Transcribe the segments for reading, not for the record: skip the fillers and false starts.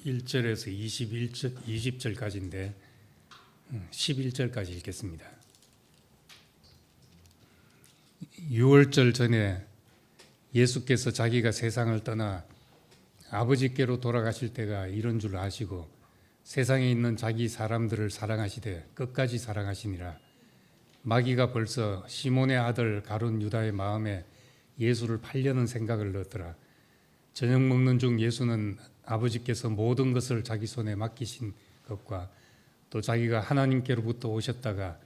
1절에서 20절까지인데 11절까지 읽겠습니다. 6월절 전에 예수께서 자기가 세상을 떠나 아버지께로 돌아가실 때가 이런 줄 아시고 세상에 있는 자기 사람들을 사랑하시되 끝까지 사랑하시니라. 마귀가 벌써 시몬의 아들 가룟 유다의 마음에 예수를 팔려는 생각을 넣었더라. 저녁 먹는 중 예수는 아버지께서 모든 것을 자기 손에 맡기신 것과 또 자기가 하나님께로부터 오셨다가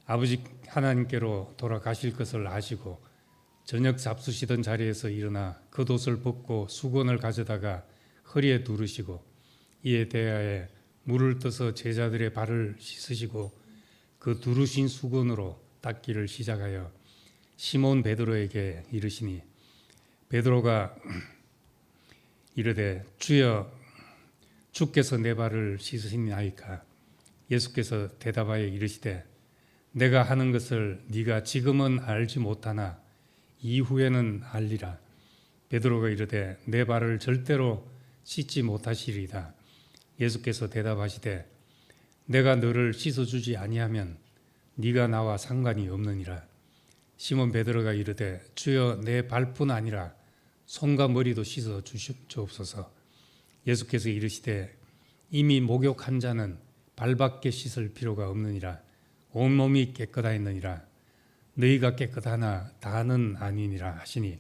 아버지 하나님께로 돌아가실 것을 아시고 저녁 잡수시던 자리에서 일어나 겉옷을 벗고 수건을 가져다가 허리에 두르시고 이에 대하여 물을 떠서 제자들의 발을 씻으시고 그 두르신 수건으로 닦기를 시작하여 시몬 베드로에게 이르시니 베드로가 이르되 주여 주께서 내 발을 씻으시나이까. 예수께서 대답하여 이르시되 내가 하는 것을 네가 지금은 알지 못하나 이후에는 알리라. 베드로가 이르되 내 발을 절대로 씻지 못하시리이다. 예수께서 대답하시되 내가 너를 씻어주지 아니하면 네가 나와 상관이 없느니라. 시몬 베드로가 이르되 주여 내 발뿐 아니라 손과 머리도 씻어 주시옵소서. 예수께서 이르시되 이미 목욕한 자는 발밖에 씻을 필요가 없느니라. 온몸이 깨끗하였느니라. 너희가 깨끗하나 다는 아니니라 하시니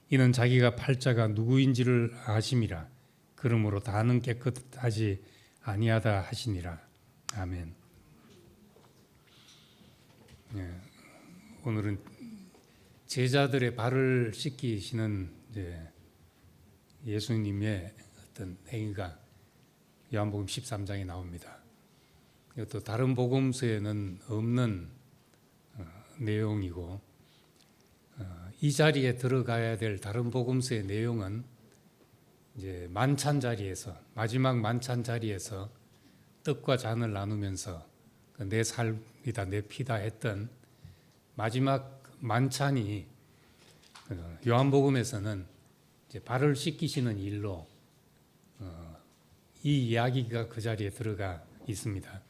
이는 자기가 팔자가 누구인지를 아심이라. 그러므로 다는 깨끗하지 아니하다 하시니라. 아멘. 오늘은 제자들의 발을 씻기시는 예수님의 어떤 행위가 요한복음 13장에 나옵니다. 이것도 다른 복음서에는 없는 내용이고 이 자리에 들어가야 될 다른 복음서의 내용은 이제 만찬 자리에서 마지막 만찬 자리에서 떡과 잔을 나누면서 내 살이다 내 피다 했던 마지막 만찬이 요한복음에서는 이제 발을 씻기시는 일로 이 이야기가 그 자리에 들어가 있습니다.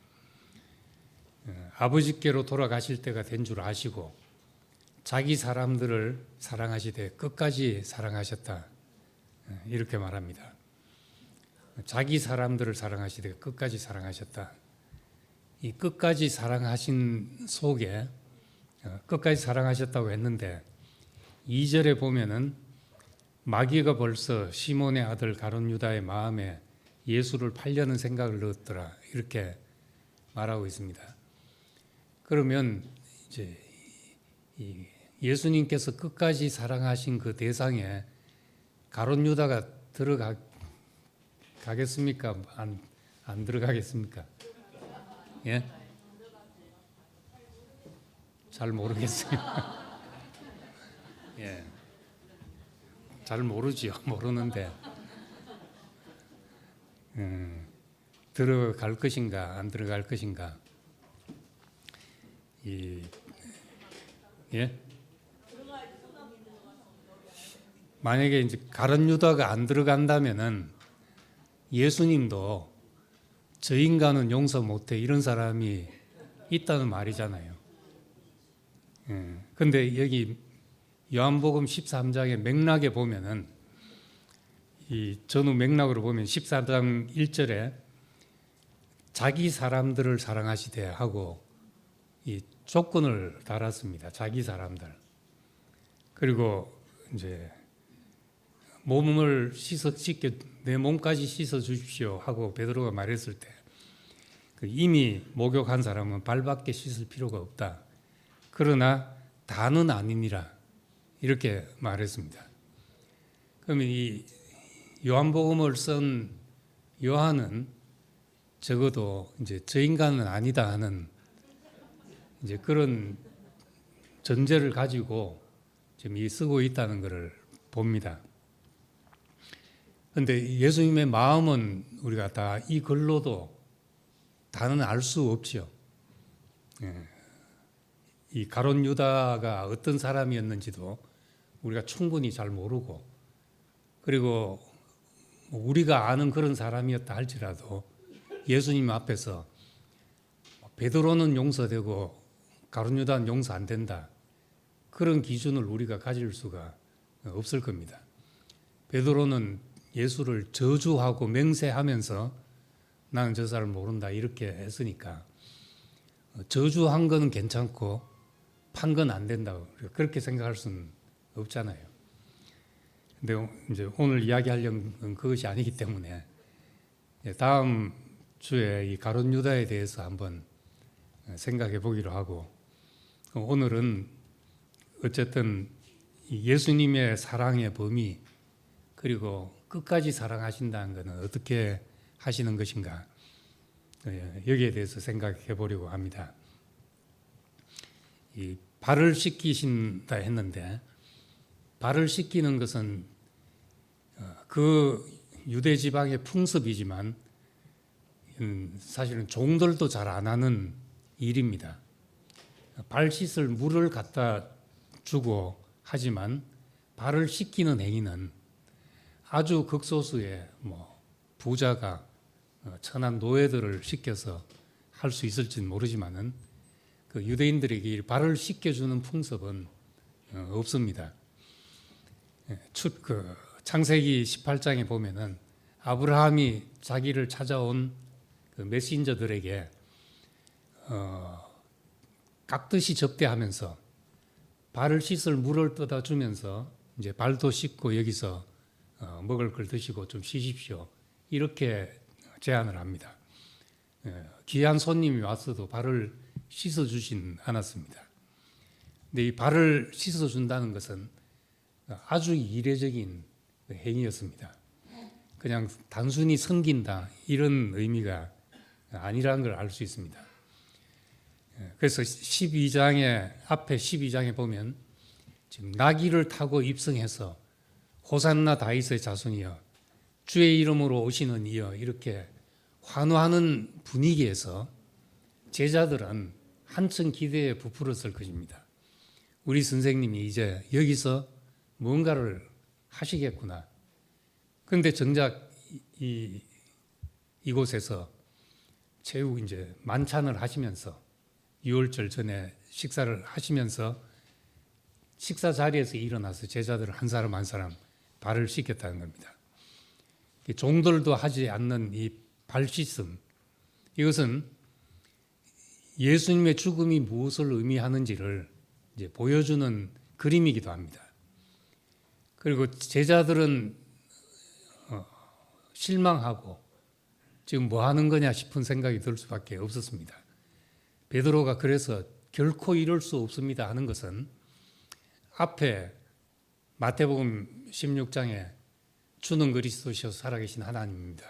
아버지께로 돌아가실 때가 된 줄 아시고 자기 사람들을 사랑하시되 끝까지 사랑하셨다. 이렇게 말합니다. 자기 사람들을 사랑하시되 끝까지 사랑하셨다. 이 끝까지 사랑하신 속에 끝까지 사랑하셨다고 했는데 2절에 보면은 마귀가 벌써 시몬의 아들 가룟 유다의 마음에 예수를 팔려는 생각을 넣었더라. 이렇게 말하고 있습니다. 그러면 이제 예수님께서 끝까지 사랑하신 그 대상에 가룟 유다가 들어가겠습니까? 안 들어가겠습니까? 예? 잘 모르겠어요. 예. 잘 모르지요. 모르는데 들어갈 것인가 안 들어갈 것인가. 예? 만약에 이제 가룟 유다가 안 들어간다면은 예수님도 저 인간은 용서 못해 이런 사람이 있다는 말이잖아요. 근데 여기 요한복음 13장의 맥락에 보면은 이 전후 맥락으로 보면 14장 1절에 자기 사람들을 사랑하시되 하고 이 조건을 달았습니다. 자기 사람들. 그리고 이제 몸을 씻겨 내 몸까지 씻어 주십시오 하고 베드로가 말했을 때 이미 목욕한 사람은 발밖에 씻을 필요가 없다. 그러나 다는 아니니라. 이렇게 말했습니다. 그러면 이 요한복음을 쓴 요한은 적어도 이제 저 인간은 아니다 하는 이제 그런 전제를 가지고 지금 이 쓰고 있다는 것을 봅니다. 그런데 예수님의 마음은 우리가 다 이 글로도 다는 알 수 없죠. 이 가룟 유다가 어떤 사람이었는지도 우리가 충분히 잘 모르고, 그리고 우리가 아는 그런 사람이었다 할지라도 예수님 앞에서 베드로는 용서되고 가룟유다는 용서 안 된다, 그런 기준을 우리가 가질 수가 없을 겁니다. 베드로는 예수를 저주하고 맹세하면서 나는 저 사람을 모른다 이렇게 했으니까 저주한 거는 괜찮고 판 건 안 된다고 그렇게 생각할 수는 없잖아요. 근데 이제 오늘 이야기하려는 건 그것이 아니기 때문에 다음 주에 이 가룟 유다에 대해서 한번 생각해 보기로 하고, 오늘은 어쨌든 예수님의 사랑의 범위 그리고 끝까지 사랑하신다는 것은 어떻게 하시는 것인가, 여기에 대해서 생각해 보려고 합니다. 이 발을 씻기신다 했는데 발을 씻기는 것은 그 유대 지방의 풍습이지만 사실은 종들도 잘 안 하는 일입니다. 발 씻을 물을 갖다 주고 하지만 발을 씻기는 행위는 아주 극소수의 부자가 천한 노예들을 씻겨서 할 수 있을지는 모르지만은 그 유대인들에게 발을 씻겨주는 풍습은 없습니다. 창세기 18장에 보면은 아브라함이 자기를 찾아온 그 메신저들에게 깍듯이 접대하면서 발을 씻을 물을 떠다 주면서 이제 발도 씻고 여기서 먹을 걸 드시고 좀 쉬십시오, 이렇게 제안을 합니다. 귀한 손님이 왔어도 발을 씻어주진 않았습니다. 근데 이 발을 씻어준다는 것은 아주 이례적인 행위였습니다. 그냥 단순히 섬긴다 이런 의미가 아니라는 걸 알 수 있습니다. 그래서 12장에 앞에 12장에 보면 지금 나귀를 타고 입성해서 호산나 다윗의 자손이여 주의 이름으로 오시는 이여 이렇게 환호하는 분위기에서 제자들은 한층 기대에 부풀었을 것입니다. 우리 선생님이 이제 여기서 뭔가를 하시겠구나. 그런데 정작 이곳에서 최후 이제 만찬을 하시면서 유월절 전에 식사를 하시면서 식사 자리에서 일어나서 제자들을 한 사람 한 사람 발을 씻겼다는 겁니다. 종들도 하지 않는 이 발 씻음, 이것은 예수님의 죽음이 무엇을 의미하는지를 이제 보여주는 그림이기도 합니다. 그리고 제자들은 실망하고 지금 뭐 하는 거냐 싶은 생각이 들 수밖에 없었습니다. 베드로가 그래서 결코 이럴 수 없습니다 하는 것은 앞에 마태복음 16장에 주는 그리스도시여 살아계신 하나님입니다,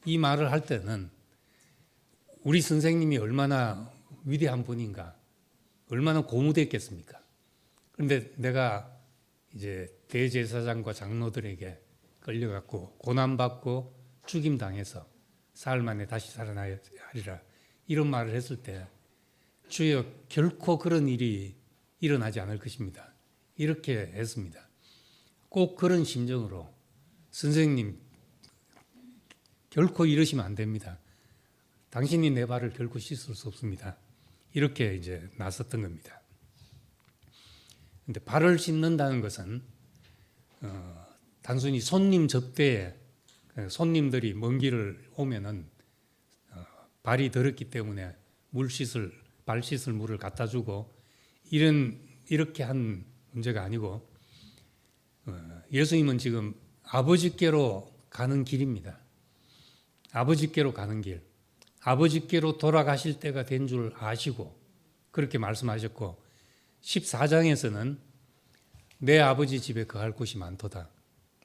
이 말을 할 때는 우리 선생님이 얼마나 위대한 분인가, 얼마나 고무됐겠습니까? 그런데 내가 이제 대제사장과 장로들에게 끌려갔고 고난받고 죽임당해서 사흘 만에 다시 살아나리라 이런 말을 했을 때 주여 결코 그런 일이 일어나지 않을 것입니다, 이렇게 했습니다. 꼭 그런 심정으로 선생님 결코 이러시면 안 됩니다, 당신이 내 발을 결코 씻을 수 없습니다, 이렇게 이제 나섰던 겁니다. 근데 발을 씻는다는 것은 단순히 손님 접대에 손님들이 먼 길을 오면은 발이 더럽기 때문에 발 씻을 물을 갖다 주고 이렇게 한 문제가 아니고 예수님은 지금 아버지께로 가는 길입니다. 아버지께로 가는 길, 아버지께로 돌아가실 때가 된 줄 아시고 그렇게 말씀하셨고 14장에서는 내 아버지 집에 거할 곳이 많도다,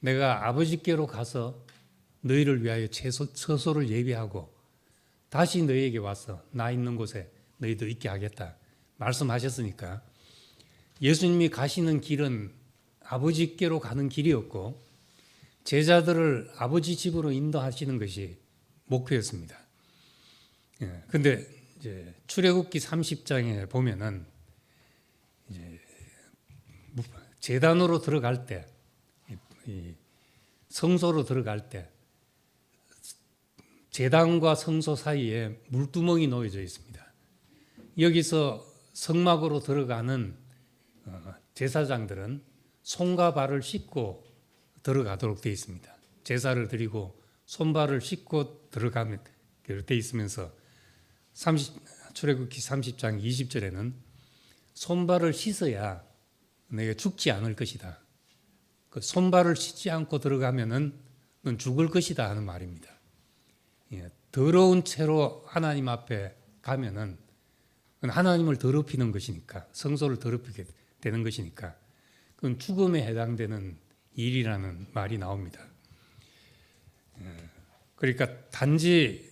내가 아버지께로 가서 너희를 위하여 처소를 예비하고 다시 너희에게 와서 나 있는 곳에 너희도 있게 하겠다 말씀하셨으니까 예수님이 가시는 길은 아버지께로 가는 길이었고 제자들을 아버지 집으로 인도하시는 것이 목표였습니다. 근데 이제 출애굽기 30장에 보면은 이제 제단으로 들어갈 때, 성소로 들어갈 때 제단과 성소 사이에 물두멍이 놓여져 있습니다. 여기서 성막으로 들어가는 제사장들은 손과 발을 씻고 들어가도록 되어 있습니다. 제사를 드리고 손발을 씻고 들어가면 되어 있으면서 출애굽기 30장 20절에는 손발을 씻어야 내가 죽지 않을 것이다. 그 손발을 씻지 않고 들어가면은 넌 죽을 것이다 하는 말입니다. 더러운 채로 하나님 앞에 가면은 하나님을 더럽히는 것이니까, 성소를 더럽히게 되는 것이니까 그건 죽음에 해당되는 일이라는 말이 나옵니다. 그러니까 단지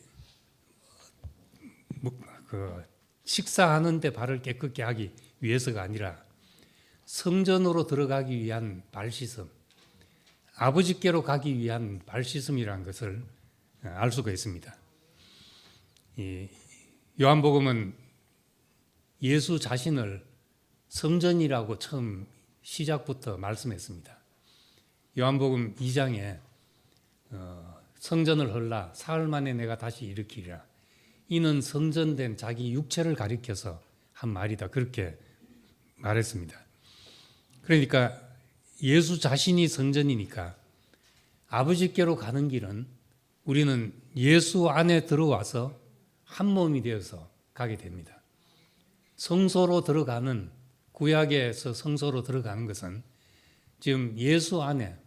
식사하는데 발을 깨끗게 하기 위해서가 아니라 성전으로 들어가기 위한 발씻음, 아버지께로 가기 위한 발씻음이라는 것을 알 수가 있습니다. 이 요한복음은 예수 자신을 성전이라고 처음 시작부터 말씀했습니다. 요한복음 2장에 성전을 헐라 사흘 만에 내가 다시 일으키리라. 이는 성전된 자기 육체를 가리켜서 한 말이다. 그렇게 말했습니다. 그러니까 예수 자신이 성전이니까 아버지께로 가는 길은 우리는 예수 안에 들어와서 한 몸이 되어서 가게 됩니다. 성소로 들어가는, 구약에서 성소로 들어가는 것은 지금 예수 안에,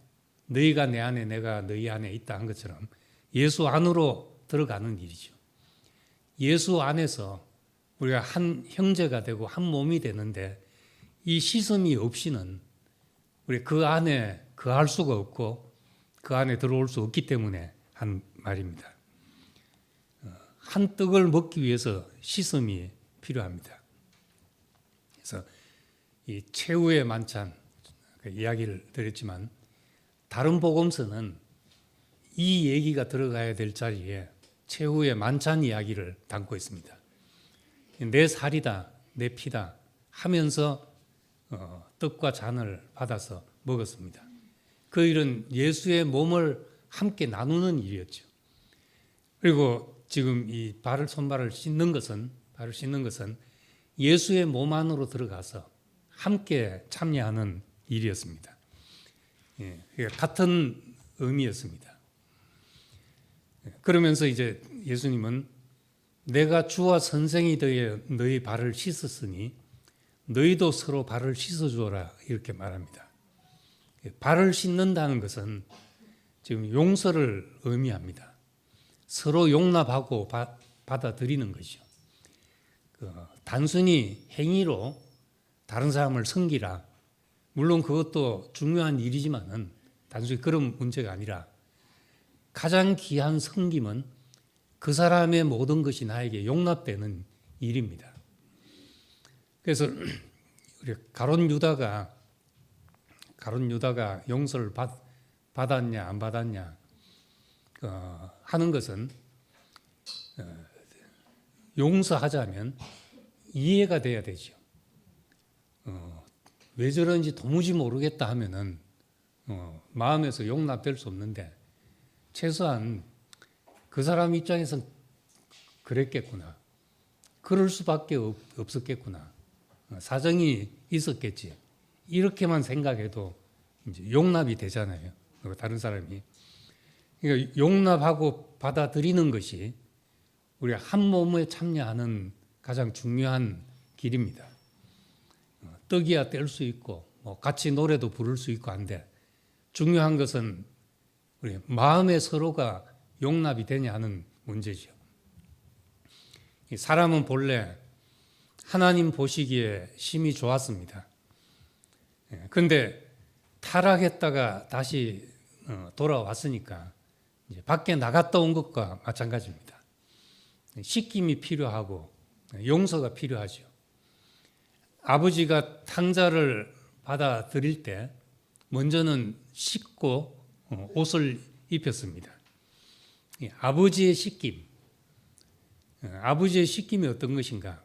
너희가 내 안에 내가 너희 안에 있다 한 것처럼 예수 안으로 들어가는 일이죠. 예수 안에서 우리가 한 형제가 되고 한 몸이 되는데 이 씻음이 없이는 우리 그 안에 거할 수가 없고 그 안에 들어올 수 없기 때문에 한 말입니다. 한 떡을 먹기 위해서 씻음이 필요합니다. 그래서 이 최후의 만찬 이야기를 드렸지만 다른 복음서는 이 얘기가 들어가야 될 자리에 최후의 만찬 이야기를 담고 있습니다. 내 살이다, 내 피다 하면서 떡과 잔을 받아서 먹었습니다. 그 일은 예수의 몸을 함께 나누는 일이었죠. 그리고 지금 이 손발을 씻는 것은 예수의 몸 안으로 들어가서 함께 참여하는 일이었습니다. 같은 의미였습니다. 그러면서 이제 예수님은 내가 주와 선생이 되어 너희 발을 씻었으니 너희도 서로 발을 씻어주어라 이렇게 말합니다. 발을 씻는다는 것은 지금 용서를 의미합니다. 서로 용납하고 받아들이는 것이죠. 단순히 행위로 다른 사람을 섬기라. 물론 그것도 중요한 일이지만은 단순히 그런 문제가 아니라 가장 귀한 섬김은 그 사람의 모든 것이 나에게 용납되는 일입니다. 그래서 우리 가룟 유다가 용서를 받았냐 안 받았냐 하는 것은 용서하자면 이해가 돼야 되죠. 왜 저런지 도무지 모르겠다 하면은 마음에서 용납될 수 없는데 최소한 그 사람 입장에선 그랬겠구나. 그럴 수밖에 없었겠구나. 사정이 있었겠지. 이렇게만 생각해도 이제 용납이 되잖아요. 다른 사람이. 그러니까 용납하고 받아들이는 것이 우리가 한 몸에 참여하는 가장 중요한 길입니다. 떡이야 뗄 수 있고 같이 노래도 부를 수 있고 한데 중요한 것은 우리 마음의 서로가 용납이 되냐 하는 문제죠. 사람은 본래 하나님 보시기에 심히 좋았습니다. 그런데 타락했다가 다시 돌아왔으니까 이제 밖에 나갔다 온 것과 마찬가지입니다. 씻김이 필요하고 용서가 필요하죠. 아버지가 탕자를 받아들일 때 먼저는 씻고 옷을 입혔습니다. 아버지의 씻김, 아버지의 씻김이 어떤 것인가?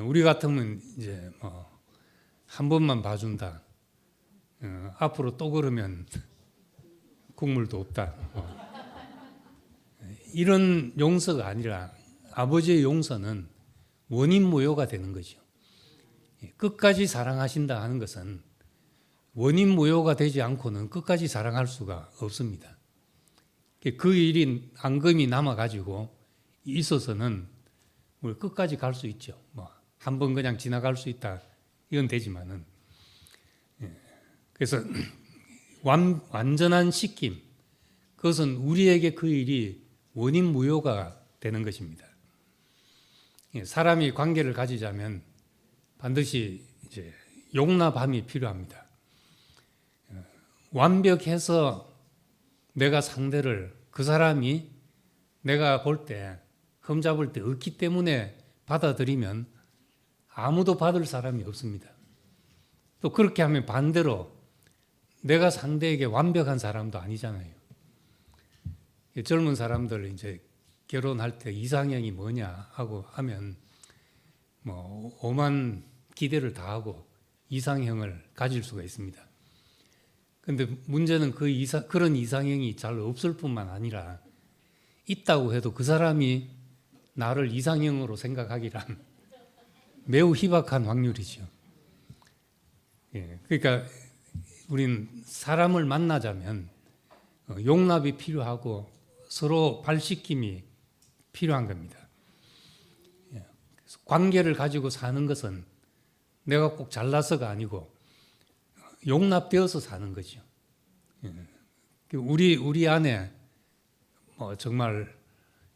우리 같으면 이제 한 번만 봐준다. 앞으로 또 그러면 국물도 없다. 이런 용서가 아니라 아버지의 용서는 원인 무효가 되는 거죠. 끝까지 사랑하신다 하는 것은 원인 무효가 되지 않고는 끝까지 사랑할 수가 없습니다. 그 일이 앙금이 남아가지고 있어서는 우리 끝까지 갈 수 있죠. 한 번 그냥 지나갈 수 있다 이건 되지만은, 그래서 완전한 씻김, 그것은 우리에게 그 일이 원인 무효가 되는 것입니다. 사람이 관계를 가지자면 반드시 이제 용납함이 필요합니다. 완벽해서 내가 상대를, 그 사람이 내가 볼 때, 흠잡을 때 없기 때문에 받아들이면 아무도 받을 사람이 없습니다. 또 그렇게 하면 반대로 내가 상대에게 완벽한 사람도 아니잖아요. 젊은 사람들 이제 결혼할 때 이상형이 뭐냐 하고 하면 오만 기대를 다 하고 이상형을 가질 수가 있습니다. 근데 문제는 그런 이상형이 잘 없을 뿐만 아니라 있다고 해도 그 사람이 나를 이상형으로 생각하기란 매우 희박한 확률이죠. 그러니까 우린 사람을 만나자면 용납이 필요하고 서로 발씻김이 필요한 겁니다. 관계를 가지고 사는 것은 내가 꼭 잘나서가 아니고 용납되어서 사는 거죠. 우리 안에 정말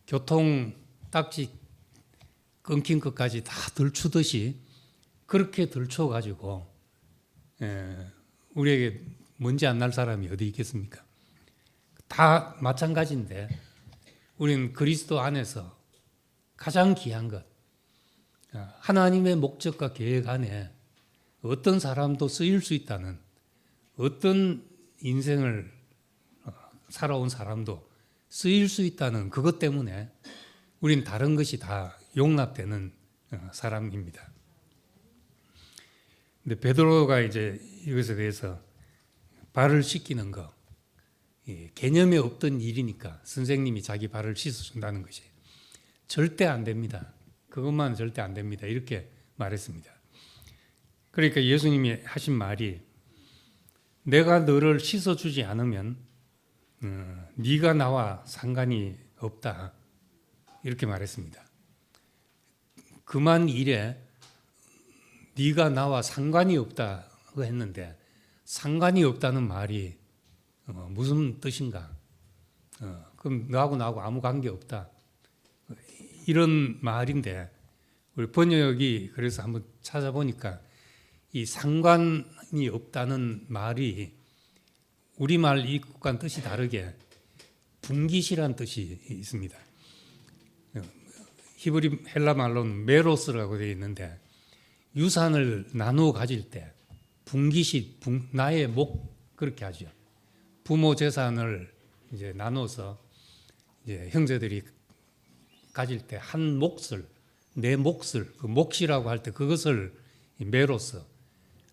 교통 딱지 끊긴 것까지 다 들추듯이 그렇게 들춰가지고 우리에게 먼지 안 날 사람이 어디 있겠습니까? 다 마찬가지인데 우리는 그리스도 안에서 가장 귀한 것, 하나님의 목적과 계획 안에 어떤 사람도 쓰일 수 있다는, 어떤 인생을 살아온 사람도 쓰일 수 있다는 그것 때문에 우린 다른 것이 다 용납되는 사람입니다. 근데 베드로가 이제 이것에 대해서 발을 씻기는 거, 개념에 없던 일이니까 선생님이 자기 발을 씻어준다는 것이 절대 안 됩니다. 그것만 절대 안 됩니다. 이렇게 말했습니다. 그러니까 예수님이 하신 말이, 내가 너를 씻어주지 않으면 네가 나와 상관이 없다, 이렇게 말했습니다. 그만 일에 네가 나와 상관이 없다고 했는데 상관이 없다는 말이 무슨 뜻인가? 그럼 너하고 나하고 아무 관계 없다, 이런 말인데 우리 번역이 그래서 한번 찾아보니까 이 상관이 없다는 말이 우리말 이것과는 뜻이 다르게 분깃이란 뜻이 있습니다. 히브리 헬라 말로는 메로스라고 되어 있는데 유산을 나누어 가질 때 분깃이 나의 목, 그렇게 하죠. 부모 재산을 이제 나눠서 이제 형제들이 가질 때 한 몫을, 내 몫을, 그 몫이라고 할 때 그것을 메로스,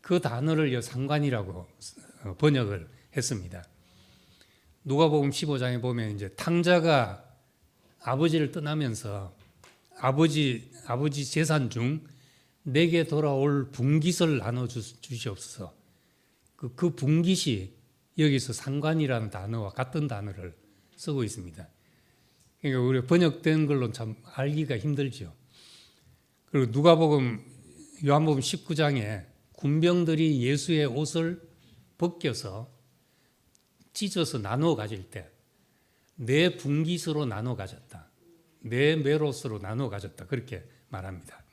그 단어를 상관이라고 번역을 했습니다. 누가복음 15장에 보면 이제 탕자가 아버지를 떠나면서 아버지 재산 중 내게 돌아올 분깃을 나눠 주시옵소서. 그 분깃이 여기서 상관이라는 단어와 같은 단어를 쓰고 있습니다. 그러니까 우리 번역된 걸로 참 알기가 힘들죠. 그리고 요한복음 19장에 군병들이 예수의 옷을 벗겨서 찢어서 나누어 가질 때 내 분깃으로 나누어 가졌다, 내 메로스로 나누어 가졌다, 그렇게 말합니다.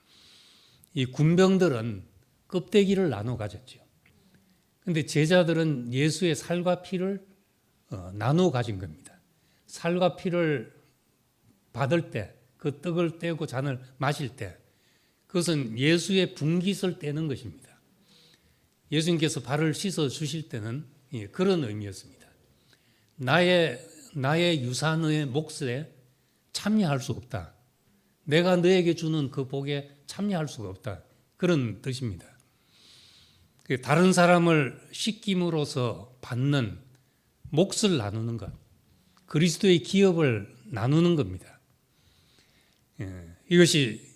이 군병들은 껍데기를 나누어 가졌죠. 그런데 제자들은 예수의 살과 피를 나누어 가진 겁니다. 살과 피를 받을 때, 그 떡을 떼고 잔을 마실 때 그것은 예수의 분깃을 떼는 것입니다. 예수님께서 발을 씻어 주실 때는 그런 의미였습니다. 나의 유산의 몫에 참여할 수 없다, 내가 너에게 주는 그 복에 참여할 수가 없다, 그런 뜻입니다. 다른 사람을 씻김으로써 받는 몫을 나누는 것, 그리스도의 기업을 나누는 겁니다. 이것이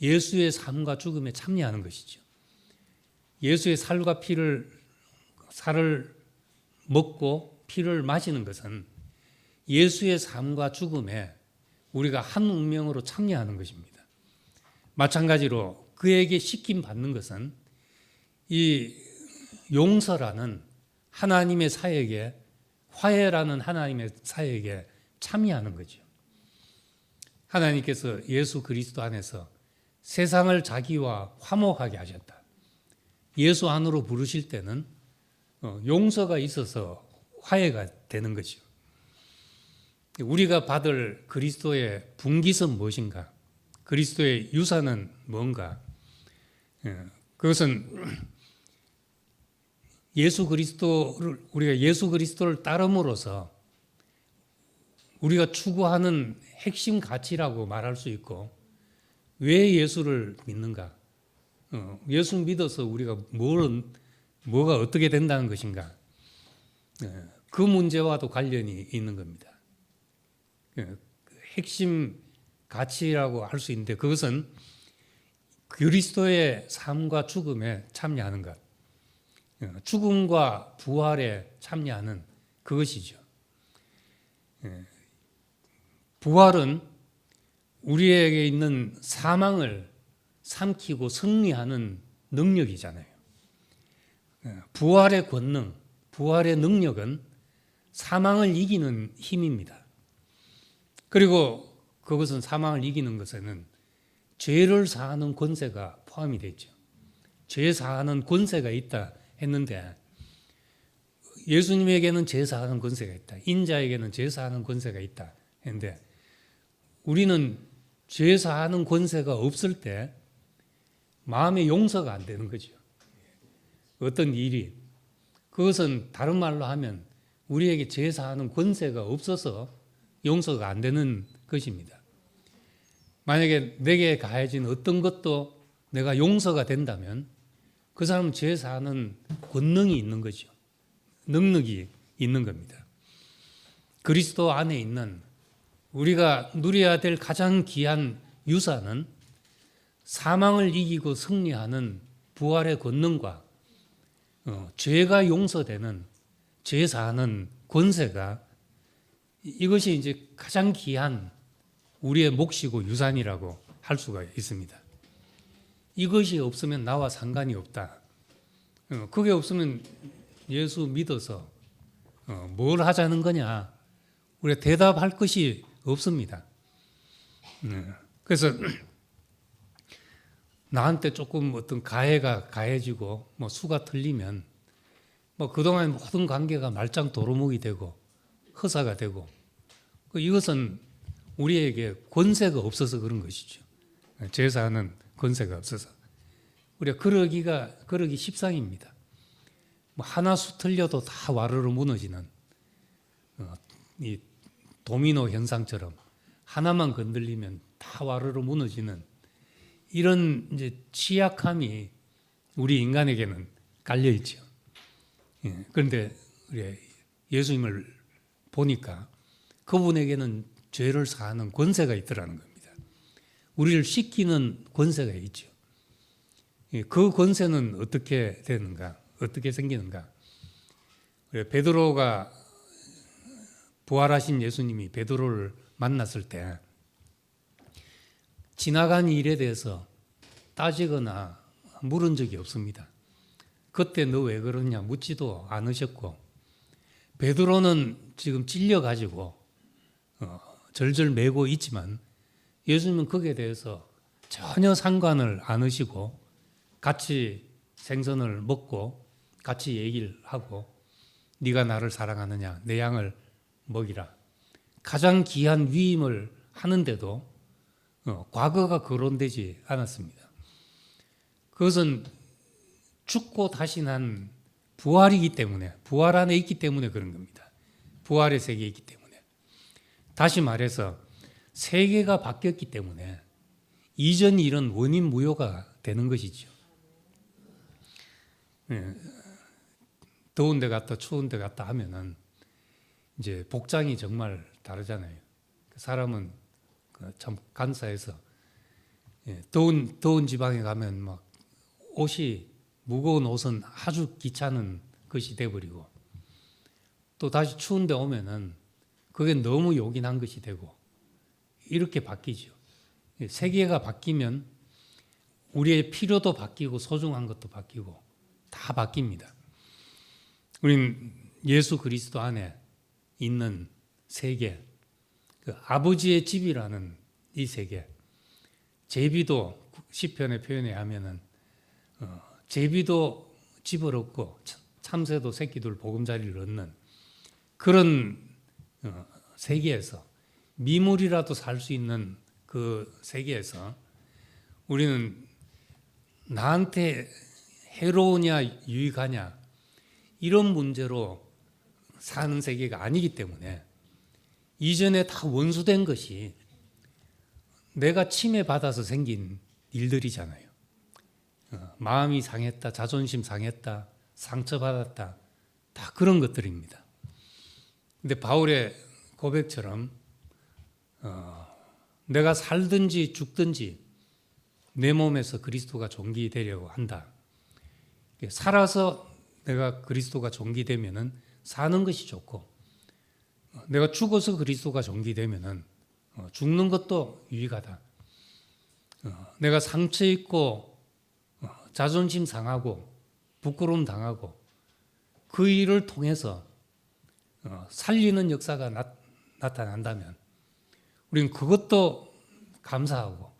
예수의 삶과 죽음에 참여하는 것이죠. 예수의 살과 살을 먹고 피를 마시는 것은 예수의 삶과 죽음에 우리가 한 운명으로 참여하는 것입니다. 마찬가지로 그에게 시킴 받는 것은 이 용서라는 하나님의 사역에, 화해라는 하나님의 사역에 참여하는 거죠. 하나님께서 예수 그리스도 안에서 세상을 자기와 화목하게 하셨다. 예수 안으로 부르실 때는 용서가 있어서 화해가 되는 거죠. 우리가 받을 그리스도의 분깃은 무엇인가? 그리스도의 유산은 뭔가? 그것은 우리가 예수 그리스도를 따름으로써 우리가 추구하는 핵심 가치라고 말할 수 있고, 왜 예수를 믿는가? 예수 믿어서 우리가 뭐가 어떻게 된다는 것인가? 그 문제와도 관련이 있는 겁니다. 핵심 가치라고 할 수 있는데 그것은 그리스도의 삶과 죽음에 참여하는 것, 죽음과 부활에 참여하는 그것이죠. 부활은 우리에게 있는 사망을 삼키고 승리하는 능력이잖아요. 부활의 권능, 부활의 능력은 사망을 이기는 힘입니다. 그리고 그것은 사망을 이기는 것에는 죄를 사하는 권세가 포함이 되죠. 죄 사하는 권세가 있다 했는데 예수님에게는 죄 사하는 권세가 있다. 인자에게는 죄 사하는 권세가 있다 했는데 우리는 죄 사하는 권세가 없을 때 마음의 용서가 안 되는 거죠. 어떤 일이. 그것은 다른 말로 하면 우리에게 죄 사하는 권세가 없어서 용서가 안 되는 것입니다. 만약에 내게 가해진 어떤 것도 내가 용서가 된다면 그 사람은 죄 사하는 권능이 있는 거죠. 능력이 있는 겁니다. 그리스도 안에 있는 우리가 누려야 될 가장 귀한 유산은 사망을 이기고 승리하는 부활의 권능과 죄가 용서되는 죄 사하는 권세가 이것이 이제 가장 귀한 우리의 몫이고 유산이라고 할 수가 있습니다. 이것이 없으면 나와 상관이 없다. 그게 없으면 예수 믿어서 뭘 하자는 거냐? 우리가 대답할 것이 없습니다. 그래서 나한테 조금 어떤 가해가 가해지고 뭐 수가 틀리면 뭐 그동안 모든 관계가 말짱 도루묵이 되고 허사가 되고 이것은 우리에게 권세가 없어서 그런 것이죠. 제사하는 권세가 없어서 우리가 그러기 십상입니다. 뭐 하나 수 틀려도 다 와르르 무너지는 이 도미노 현상처럼 하나만 건들리면 다 와르르 무너지는 이런 이제 취약함이 우리 인간에게는 깔려 있죠. 그런데 우리 예수님을 보니까 그분에게는 죄를 사하는 권세가 있더라는 겁니다. 우리를 씻기는 권세가 있죠. 그 권세는 어떻게 되는가? 어떻게 생기는가? 베드로가 부활하신 예수님이 베드로를 만났을 때 지나간 일에 대해서 따지거나 물은 적이 없습니다. 그때 너 왜 그러냐 묻지도 않으셨고 베드로는 지금 찔려가지고 절절 매고 있지만 예수님은 거기에 대해서 전혀 상관을 안 하시고 같이 생선을 먹고 같이 얘기를 하고 네가 나를 사랑하느냐 내 양을 먹이라 가장 귀한 위임을 하는데도 과거가 거론되지 않았습니다. 그것은 죽고 다시 난 부활이기 때문에 부활 안에 있기 때문에 그런 겁니다. 부활의 세계에 있기 때문에 다시 말해서 세계가 바뀌었기 때문에 이전 일은 원인 무효가 되는 것이죠. 더운 데 갔다 추운 데 갔다 하면은 이제 복장이 정말 다르잖아요. 사람은 참 간사해서 더운 지방에 가면 막 무거운 옷은 아주 귀찮은 것이 돼버리고, 또 다시 추운 데 오면은 그게 너무 요긴한 것이 되고, 이렇게 바뀌죠. 세계가 바뀌면 우리의 필요도 바뀌고 소중한 것도 바뀌고 다 바뀝니다. 우린 예수 그리스도 안에 있는 세계, 그 아버지의 집이라는 이 세계, 제비도 시편의 표현에 하면은 제비도 집을 얻고 참새도 새끼들 보금자리를 얻는 그런 세계에서, 미물이라도 살 수 있는 그 세계에서 우리는 나한테 해로우냐 유익하냐 이런 문제로 사는 세계가 아니기 때문에, 이전에 다 원수된 것이 내가 침해받아서 생긴 일들이잖아요. 마음이 상했다, 자존심 상했다, 상처받았다, 다 그런 것들입니다. 근데 바울의 고백처럼 내가 살든지 죽든지 내 몸에서 그리스도가 존귀되려고 한다. 살아서 내가 그리스도가 존귀되면은 사는 것이 좋고, 내가 죽어서 그리스도가 존귀되면은 죽는 것도 유익하다. 내가 상처 입고 자존심 상하고 부끄러움 당하고 그 일을 통해서 살리는 역사가 나타난다면 우리는 그것도 감사하고,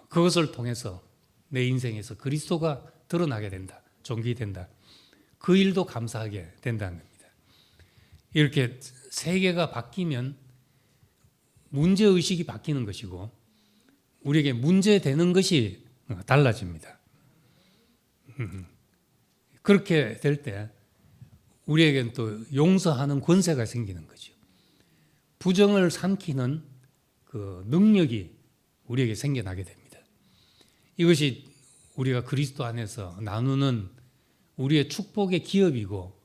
그것을 통해서 내 인생에서 그리스도가 드러나게 된다, 존귀된다, 그 일도 감사하게 된다는 겁니다. 이렇게 세계가 바뀌면 문제의식이 바뀌는 것이고, 우리에게 문제되는 것이 달라집니다. 그렇게 될 때 우리에게는 또 용서하는 권세가 생기는 거죠. 부정을 삼키는 그 능력이 우리에게 생겨나게 됩니다. 이것이 우리가 그리스도 안에서 나누는 우리의 축복의 기업이고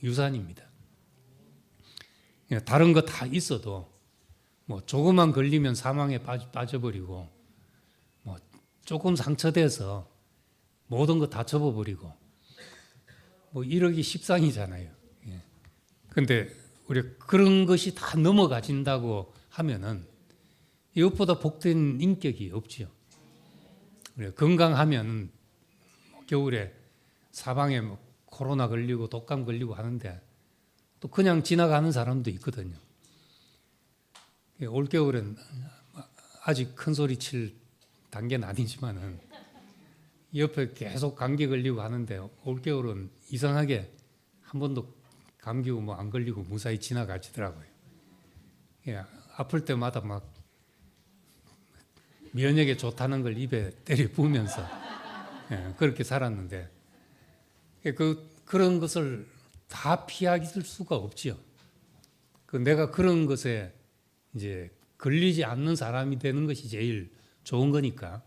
유산입니다. 다른 거 다 있어도 뭐 조금만 걸리면 사망에 빠져버리고, 뭐 조금 상처돼서 모든 거 다 접어버리고, 뭐 이러기 십상이잖아요. 그런데 우리가 그런 것이 다 넘어가진다고 하면은 이것보다 복된 인격이 없지요. 우리가 건강하면 겨울에 사방에 뭐 코로나 걸리고 독감 걸리고 하는데 또 그냥 지나가는 사람도 있거든요. 올겨울엔 아직 큰 소리 칠 단계는 아니지만은 옆에 계속 감기 걸리고 하는데, 올겨울은 이상하게 한 번도 감기고 뭐 안 걸리고 무사히 지나가지더라고요. 아플 때마다 막 면역에 좋다는 걸 입에 때려 부으면서 그렇게 살았는데, 그런 것을 다 피하기 수가 없지요. 내가 그런 것에 이제 걸리지 않는 사람이 되는 것이 제일 좋은 거니까,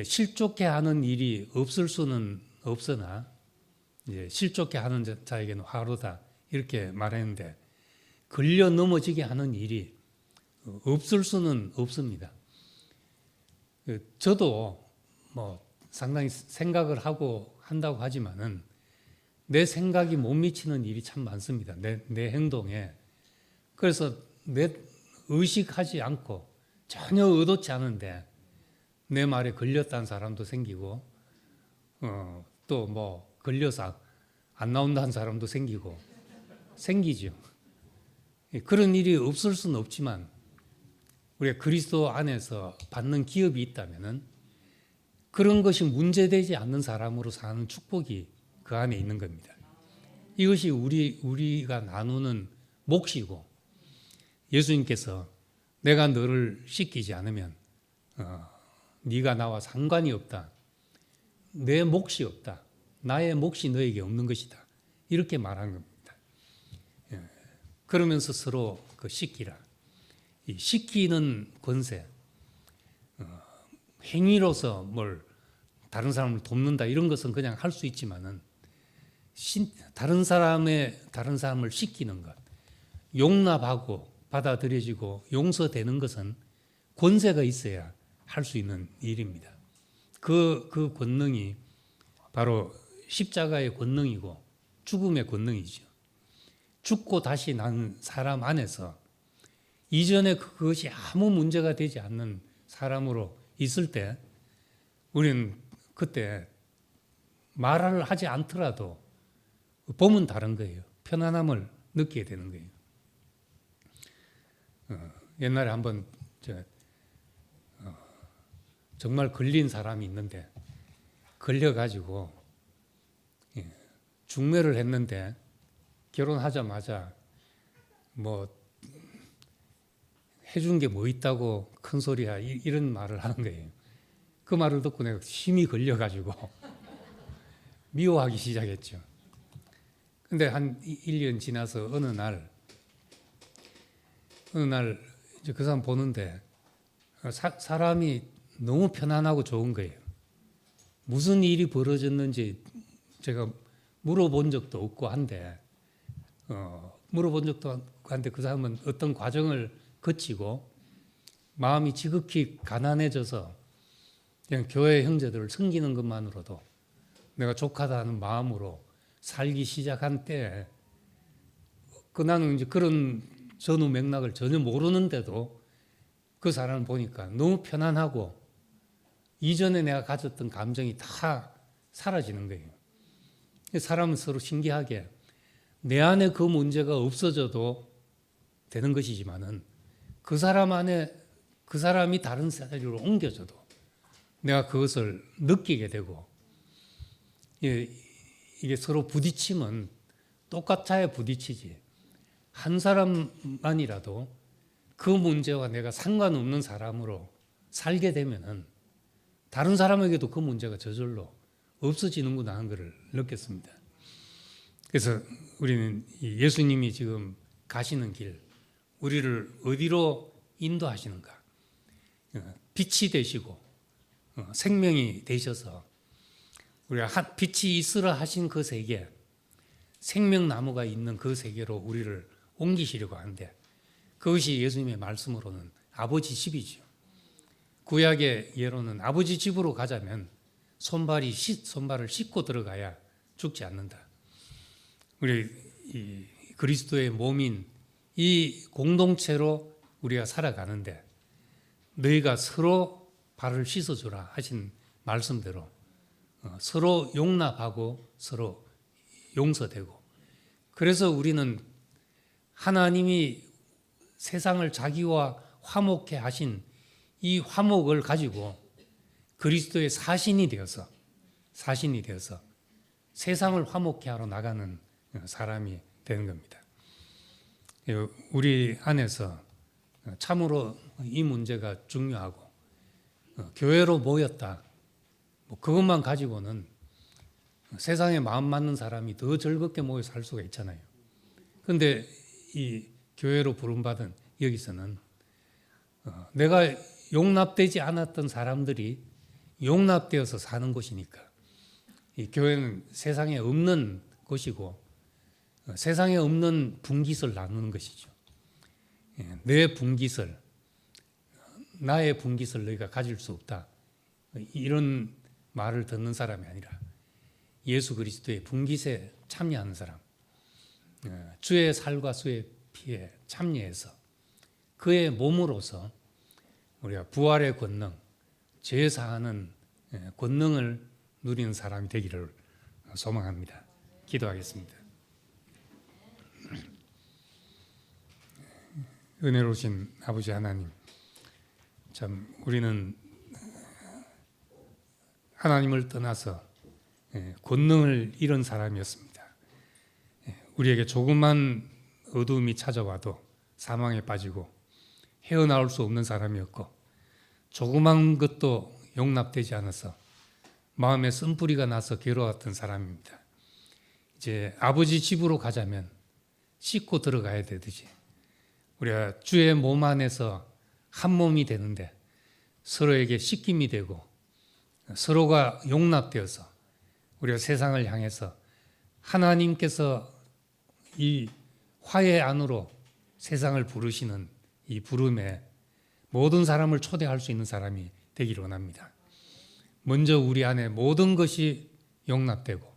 실족해 하는 일이 없을 수는 없으나 이제 실족해 하는 자에게는 화로다 이렇게 말했는데, 걸려 넘어지게 하는 일이 없을 수는 없습니다. 저도 뭐 상당히 생각을 하고 한다고 하지만은 내 생각이 못 미치는 일이 참 많습니다. 내 행동에. 그래서 내 의식하지 않고 전혀 의도치 않은데 내 말에 걸렸다는 사람도 생기고, 또 뭐 걸려서 안 나온다는 사람도 생기죠. 그런 일이 없을 수는 없지만 우리가 그리스도 안에서 받는 기업이 있다면은 그런 것이 문제되지 않는 사람으로 사는 축복이 그 안에 있는 겁니다. 이것이 우리가 나누는 몫이고, 예수님께서 내가 너를 씻기지 않으면 네가 나와 상관이 없다, 내 몫이 없다, 나의 몫이 너에게 없는 것이다, 이렇게 말하는 겁니다. 그러면서 서로 씻기라. 이 씻기는 권세, 행위로서 뭘 다른 사람을 돕는다 이런 것은 그냥 할 수 있지만은 다른 사람을 씻기는 것, 용납하고 받아들여지고 용서되는 것은 권세가 있어야 할 수 있는 일입니다. 그 권능이 바로 십자가의 권능이고 죽음의 권능이죠. 죽고 다시 난 사람 안에서 이전에 그것이 아무 문제가 되지 않는 사람으로 있을 때 우리는 그때 말을 하지 않더라도 보면 다른 거예요. 편안함을 느끼게 되는 거예요. 옛날에 한번 정말 걸린 사람이 있는데 걸려가지고 중매를 했는데 결혼하자마자 뭐 해준 게 뭐 있다고 큰 소리야 이런 말을 하는 거예요. 그 말을 듣고 내가 심히 걸려가지고 미워하기 시작했죠. 근데 한 1년 지나서 어느 날 이제 그 사람 보는데 사람이 너무 편안하고 좋은 거예요. 무슨 일이 벌어졌는지 제가 물어본 적도 없고 한데 그 사람은 어떤 과정을 거치고 마음이 지극히 가난해져서 그냥 교회 형제들을 섬기는 것만으로도 내가 족하다는 마음으로 살기 시작한 때에 나는 이제 그런 전후 맥락을 전혀 모르는데도 그 사람을 보니까 너무 편안하고 이전에 내가 가졌던 감정이 다 사라지는 거예요. 사람은 서로 신기하게 내 안에 그 문제가 없어져도 되는 것이지만은 그 사람 안에 그 사람이 다른 사람으로 옮겨져도 내가 그것을 느끼게 되고 이게 서로 부딪히면 똑같아야 부딪히지 한 사람만이라도 그 문제와 내가 상관없는 사람으로 살게 되면은 다른 사람에게도 그 문제가 저절로 없어지는구나 하는 것을 느꼈습니다. 그래서 우리는 예수님이 지금 가시는 길, 우리를 어디로 인도하시는가? 빛이 되시고 생명이 되셔서 우리가 빛이 있으라 하신 그 세계, 생명나무가 있는 그 세계로 우리를 옮기시려고 하는데 그것이 예수님의 말씀으로는 아버지 집이죠. 구약의 예로는 아버지 집으로 가자면 손발을 씻고 들어가야 죽지 않는다. 우리 이 그리스도의 몸인 이 공동체로 우리가 살아가는데 너희가 서로 발을 씻어주라 하신 말씀대로 서로 용납하고 서로 용서되고 그래서 우리는 하나님이 세상을 자기와 화목해 하신 이 화목을 가지고 그리스도의 사신이 되어서 세상을 화목해 하러 나가는 사람이 되는 겁니다. 우리 안에서 참으로 이 문제가 중요하고 교회로 모였다. 그것만 가지고는 세상에 마음 맞는 사람이 더 즐겁게 모여 살 수가 있잖아요. 그런데 이 교회로 부름받은 여기서는 내가 용납되지 않았던 사람들이 용납되어서 사는 곳이니까 이 교회는 세상에 없는 곳이고 세상에 없는 분깃을 나누는 것이죠. 내 분깃을 나의 분깃을 너희가 가질 수 없다. 이런 말을 듣는 사람이 아니라 예수 그리스도의 분깃에 참여하는 사람, 주의 살과 수의 피에 참여해서 그의 몸으로서 우리가 부활의 권능, 죄 사하는 권능을 누리는 사람이 되기를 소망합니다. 기도하겠습니다. 은혜로우신 아버지 하나님, 참 우리는 하나님을 떠나서 권능을 잃은 사람이었습니다. 우리에게 조그만 어두움이 찾아와도 사망에 빠지고 헤어나올 수 없는 사람이었고 조그만 것도 용납되지 않아서 마음에 쓴뿌리가 나서 괴로웠던 사람입니다. 이제 아버지 집으로 가자면 씻고 들어가야 되듯이 우리가 주의 몸 안에서 한 몸이 되는데 서로에게 씻김이 되고 서로가 용납되어서 우리가 세상을 향해서 하나님께서 이 화해 안으로 세상을 부르시는 이 부름에 모든 사람을 초대할 수 있는 사람이 되기를 원합니다. 먼저 우리 안에 모든 것이 용납되고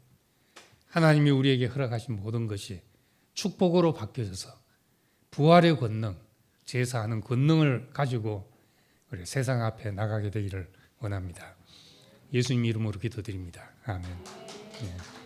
하나님이 우리에게 허락하신 모든 것이 축복으로 바뀌어져서 부활의 권능, 제사하는 권능을 가지고 우리 세상 앞에 나가게 되기를 원합니다. 예수님 이름으로 기도드립니다. 아멘. 네.